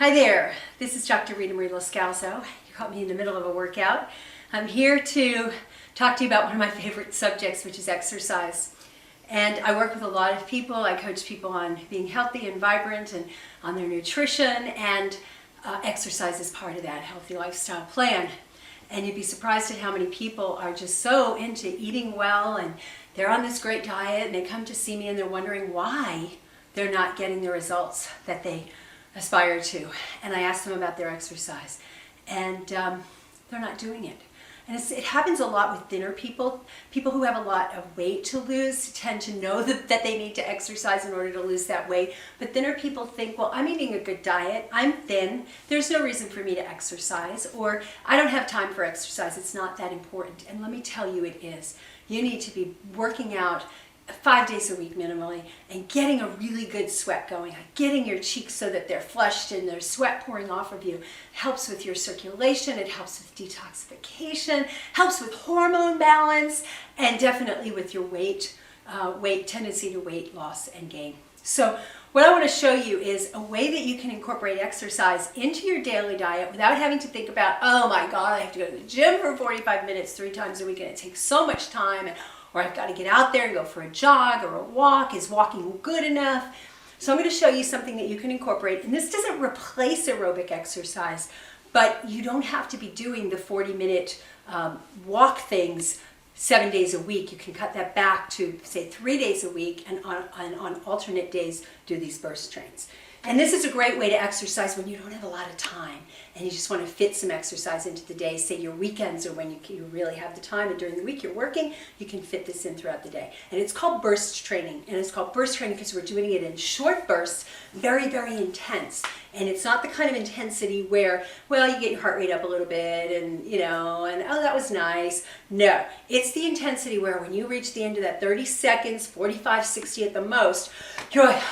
Hi there, this is Dr. Rita Marie Loscalzo. You caught me in the middle of a workout. I'm here to talk to you about one of my favorite subjects, which is exercise. And I work with a lot of people. I coach people on being healthy and vibrant and on their nutrition, and exercise is part of that healthy lifestyle plan. And you'd be surprised at how many people are just so into eating well, and they're on this great diet, and they come to see me and they're wondering why they're not getting the results that they aspire to. And I ask them about their exercise, and they're not doing it. And it happens a lot with thinner people. People who have a lot of weight to lose tend to know that they need to exercise in order to lose that weight. But thinner people think, well, I'm eating a good diet, I'm thin, there's no reason for me to exercise, or I don't have time for exercise, it's not that important. And let me tell you, it is. You need to be working out 5 days a week minimally and getting a really good sweat going, getting your cheeks so that they're flushed and there's sweat pouring off of you. It helps with your circulation, it helps with detoxification, helps with hormone balance, and definitely with your weight tendency to weight loss and gain. So what I want to show you is a way that you can incorporate exercise into your daily diet without having to think about, oh my God, I have to go to the gym for 45 minutes 3 times a week and it takes so much time, or I've got to get out there and go for a jog or a walk. Is walking good enough? So I'm going to show you something that you can incorporate. And this doesn't replace aerobic exercise, but you don't have to be doing the 40-minute walk things 7 days a week. You can cut that back to, say, 3 days a week, and on alternate days do these burst trains. And this is a great way to exercise when you don't have a lot of time and you just want to fit some exercise into the day. Say your weekends are when you really have the time, and during the week you're working, you can fit this in throughout the day. And it's called burst training. And it's called burst training because we're doing it in short bursts, very, very intense. And it's not the kind of intensity where, well, you get your heart rate up a little bit and, oh, that was nice. No, it's the intensity where when you reach the end of that 30 seconds, 45, 60 at the most, you're like,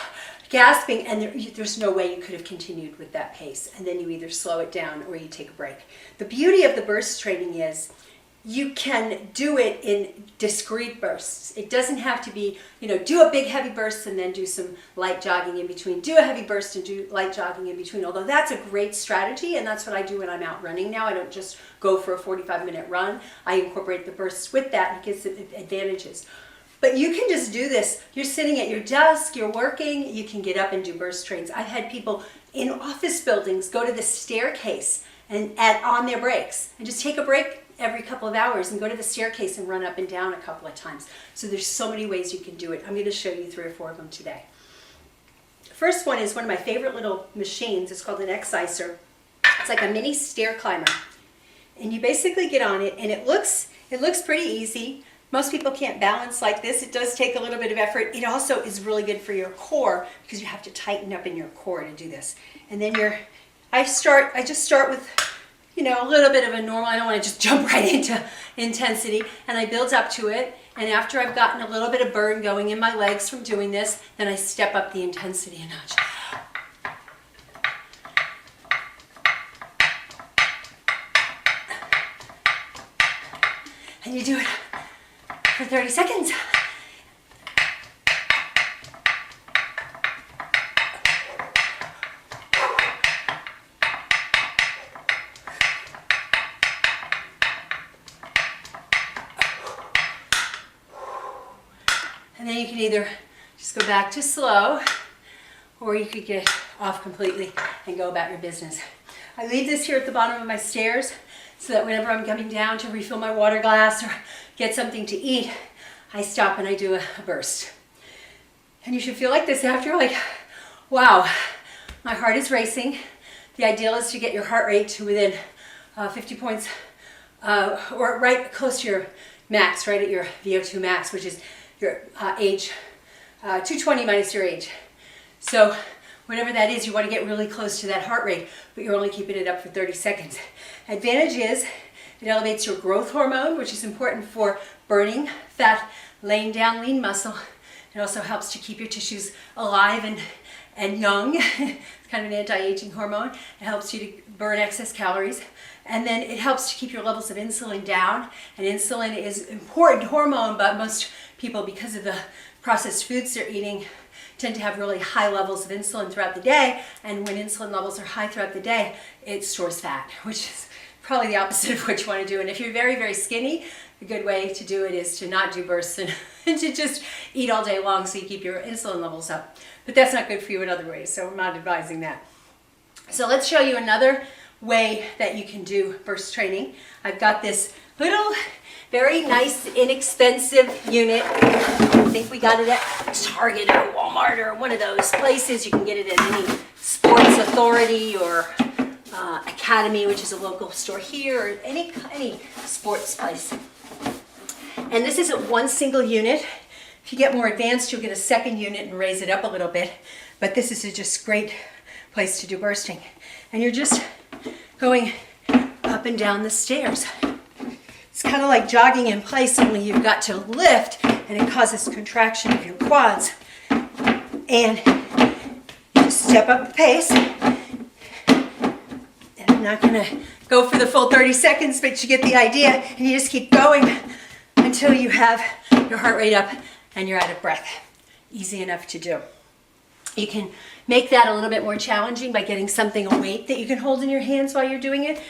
gasping, and there's no way you could have continued with that pace. And then you either slow it down or you take a break. The beauty of the burst training is you can do it in discrete bursts. It doesn't have to be, do a big heavy burst and then do some light jogging in between. Do a heavy burst and do light jogging in between. Although that's a great strategy, and that's what I do when I'm out running now. I don't just go for a 45-minute run. I incorporate the bursts with that, and it gives it advantages. But you can just do this. You're sitting at your desk, you're working, you can get up and do burst trains. I've had people in office buildings go to the staircase and on their breaks and just take a break every couple of hours and go to the staircase and run up and down a couple of times. So there's so many ways you can do it. I'm going to show you 3 or 4 of them today. The first one is one of my favorite little machines. It's called an Icer. It's like a mini stair climber. And you basically get on it, and it looks pretty easy. Most people can't balance like this. It does take a little bit of effort. It also is really good for your core because you have to tighten up in your core to do this. And then I just start with, a little bit of a normal. I don't want to just jump right into intensity. And I build up to it. And after I've gotten a little bit of burn going in my legs from doing this, then I step up the intensity a notch. And you do it for 30 seconds. And then you can either just go back to slow, or you could get off completely and go about your business. I leave this here at the bottom of my stairs so that whenever I'm coming down to refill my water glass or get something to eat, I stop and I do a burst. And you should feel like this after, like, wow, my heart is racing. The ideal is to get your heart rate to within 50 points, or right close to your max, right at your VO2 max, which is your age, 220 minus your age. So whatever that is, you want to get really close to that heart rate, but you're only keeping it up for 30 seconds. Advantage is it elevates your growth hormone, which is important for burning fat, laying down lean muscle. It also helps to keep your tissues alive and young. It's kind of an anti-aging hormone. It helps you to burn excess calories. And then it helps to keep your levels of insulin down. And insulin is an important hormone, but most people, because of the processed foods they're eating, tend to have really high levels of insulin throughout the day, and when insulin levels are high throughout the day, it stores fat, which is probably the opposite of what you want to do. And if you're very, very skinny, a good way to do it is to not do bursts and to just eat all day long so you keep your insulin levels up. But that's not good for you in other ways, so I'm not advising that. So let's show you another way that you can do burst training. I've got this little, very nice, inexpensive unit. I think we got it at Target or Walmart or one of those places. You can get it at any Sports Authority or Academy, which is a local store here, or any sports place. And this isn't one single unit. If you get more advanced, you'll get a second unit and raise it up a little bit. But this is a just great place to do bursting. And you're just going up and down the stairs. It's kind of like jogging in place, only you've got to lift, and it causes contraction of your quads. And you just step up the pace. And I'm not going to go for the full 30 seconds, but you get the idea. And you just keep going until you have your heart rate up and you're out of breath. Easy enough to do. You can make that a little bit more challenging by getting something, a weight that you can hold in your hands while you're doing it.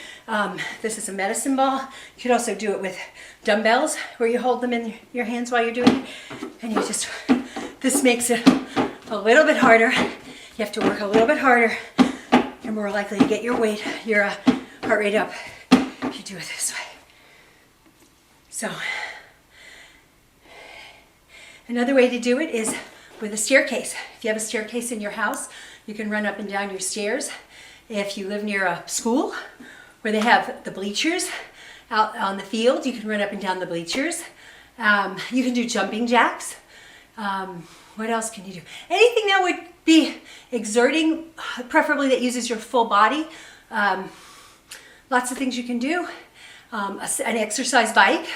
This is a medicine ball. You could also do it with dumbbells where you hold them in your hands while you're doing it. And this makes it a little bit harder. You have to work a little bit harder. You're more likely to get your heart rate up if you do it this way. So, another way to do it is with a staircase. If you have a staircase in your house, you can run up and down your stairs. If you live near a school where they have the bleachers out on the field, you can run up and down the bleachers. You can do jumping jacks. What else can you do? Anything that would be exerting, preferably that uses your full body. Lots of things you can do. An exercise bike,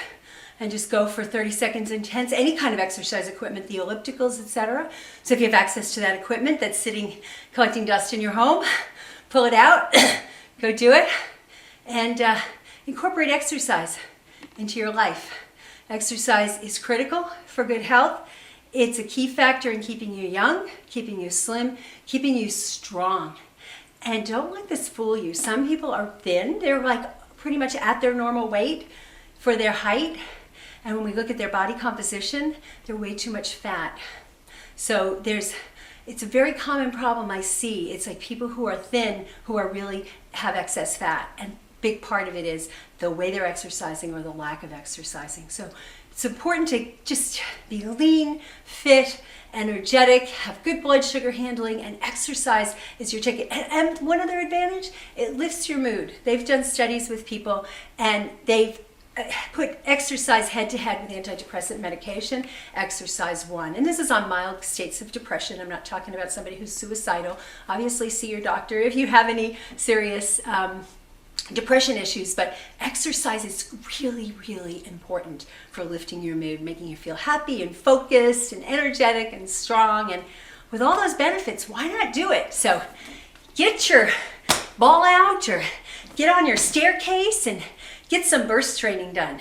and just go for 30 seconds intense. Any kind of exercise equipment, the ellipticals, etc. So if you have access to that equipment that's sitting collecting dust in your home, pull it out, go do it, and incorporate exercise into your life. Exercise is critical for good health. It's a key factor in keeping you young, keeping you slim, keeping you strong. And don't let this fool you. Some people are thin. They're like pretty much at their normal weight for their height. And when we look at their body composition, they're way too much fat. So it's a very common problem I see. It's like people who are thin who are really have excess fat. And big part of it is the way they're exercising or the lack of exercising. So it's important to just be lean, fit, energetic, have good blood sugar handling, and exercise is your ticket. And one other advantage, it lifts your mood. They've done studies with people and they've put exercise head-to-head with antidepressant medication, exercise won. And this is on mild states of depression. I'm not talking about somebody who's suicidal. Obviously, see your doctor if you have any serious depression issues, but exercise is really, really important for lifting your mood, making you feel happy and focused and energetic and strong. And with all those benefits, why not do it? So get your ball out or get on your staircase and get some burst training done.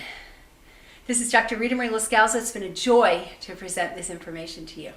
This is Dr. Rita Marie Lascalzo. It's been a joy to present this information to you.